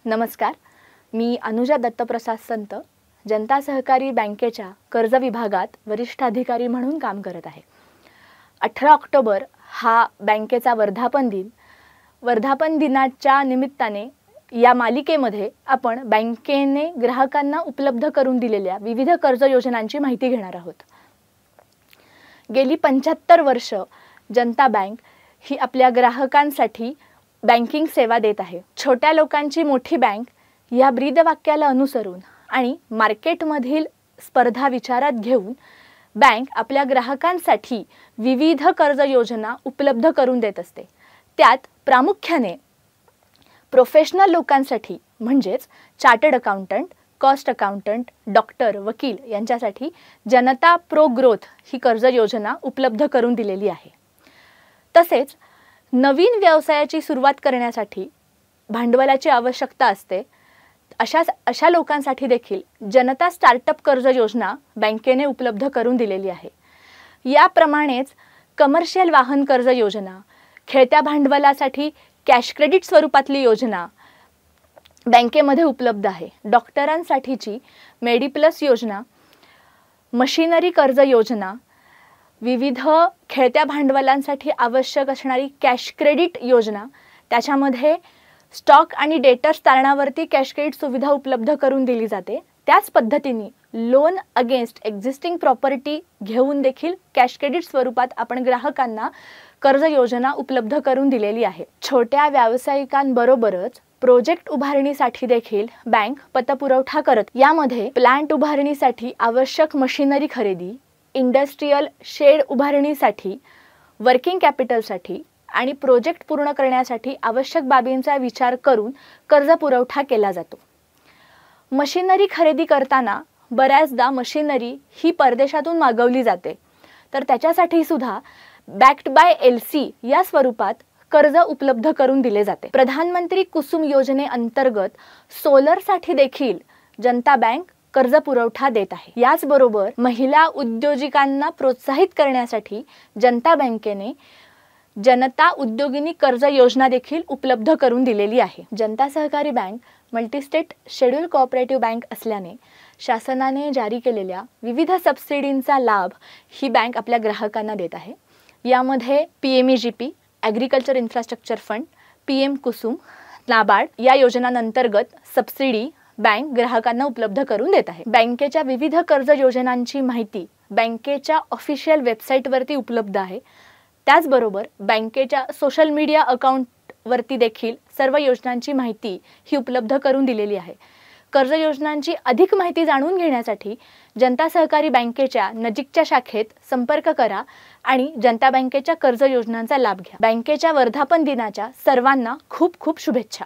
नमस्कार, मी अनुजा दत्तप्रसाद संत जनता सहकारी बँकेच्या कर्ज विभागात वरिष्ठ अधिकारी म्हणून काम करत आहे। 18 ऑक्टोबर हा बँकेचा वर्धापन दिन। वर्धापन दिनाच्या निमित्ताने या मालिकेमध्ये आपण बँकेने ग्राहकांना उपलब्ध करून दिलेल्या विविध कर्ज योजनांची माहिती घेणार आहोत। गेली 75 वर्ष जनता बँक ही आपल्या ग्राहकांसाठी बँकिंग सेवा देत आहे। छोट्या लोकांची मोठी बँक या ब्रीदवाक्याला अनुसरून आणि मार्केटमधील स्पर्धा विचारात घेऊन बँक आपल्या ग्राहकांसाठी विविध कर्ज योजना उपलब्ध करून देत असते। त्यात प्रामुख्याने प्रोफेशनल लोकांसाठी म्हणजेच chartered accountant, cost accountant, doctor, वकील यांच्यासाठी जनता प्रो ग्रोथ ही कर्ज योजना उपलब्ध करून दिलेली आहे। तसेच नवीन व्यवसायाची सुरुवात करण्यासाठी भांडवलाची आवश्यकता असते, अशा लोकांसाठी देखील जनता स्टार्टअप कर्ज योजना बँकेने उपलब्ध करून दिलेली आहे। याप्रमाणेच कमर्शियल वाहन कर्ज योजना, खेळत्या भांडवलासाठी कॅश क्रेडिट स्वरूपातली योजना बँकेमध्ये उपलब्ध आहे। डॉक्टरांसाठीची मेडिप्लस योजना, मशिनरी कर्ज योजना, विविध खेळत्या भांडवलांसाठी आवश्यक असणारी कॅश क्रेडिट योजना, त्याच्यामध्ये स्टॉक आणि डेटर्स तारणावरती कॅश क्रेडिट सुविधा उपलब्ध करून दिली जाते। त्याच पद्धतीने लोन अगेन्स्ट एक्झिस्टिंग प्रॉपर्टी घेऊन देखील कॅश क्रेडिट स्वरूपात आपण ग्राहकांना कर्ज योजना उपलब्ध करून दिलेली आहे। छोट्या व्यावसायिकांबरोबरच प्रोजेक्ट उभारणीसाठी देखील बँक पतपुरवठा करते। यामध्ये प्लांट उभारणीसाठी आवश्यक मशिनरी खरेदी, इंडस्ट्रियल शेड उभारणीसाठी, वर्किंग कॅपिटलसाठी आणि प्रोजेक्ट पूर्ण करण्यासाठी आवश्यक बाबींचा विचार करून कर्ज पुरवठा केला जातो। मशिनरी खरेदी करताना बऱ्याचदा मशिनरी ही परदेशातून मागवली जाते, तर त्याच्यासाठी सुद्धा बॅक्ड बाय LC या स्वरूपात कर्ज उपलब्ध करून दिले जाते। प्रधानमंत्री कुसुम योजनेअंतर्गत सोलरसाठी देखील जनता बँक कर्ज पुरवठा देत आहे। याचबरोबर महिला उद्योजकांना प्रोत्साहित करण्यासाठी जनता बँकेने जनता उद्योगिनी कर्ज योजना देखील उपलब्ध करून दिलेली आहे। जनता सहकारी bank multi-state schedule cooperative bank असल्याने शासनाने जारी केलेल्या विविध सबसिडींचा लाभ ही बँक आपल्या ग्राहकांना देत आहे। यामध्ये PMEGP, agriculture infrastructure fund, PM Kusum, NABARD या योजनांअंतर्गत सबसिडी बँक ग्राहकांना उपलब्ध करून देत आहे। बँकेच्या विविध कर्ज योजनांची माहिती बँकेच्या ऑफिशियल वेबसाईटवरती उपलब्ध आहे। त्याचबरोबर बँकेच्या सोशल मीडिया अकाउंटवरती देखील सर्व योजनांची माहिती ही उपलब्ध करून दिलेली आहे। कर्ज योजनांची अधिक माहिती जाणून घेण्यासाठी जनता सहकारी बँकेच्या नजीकच्या शाखेत संपर्क करा आणि जनता बँकेच्या कर्ज योजनांचा लाभ घ्या। बँकेच्या वर्धापन दिनाच्या सर्वांना खूप खूप शुभेच्छा।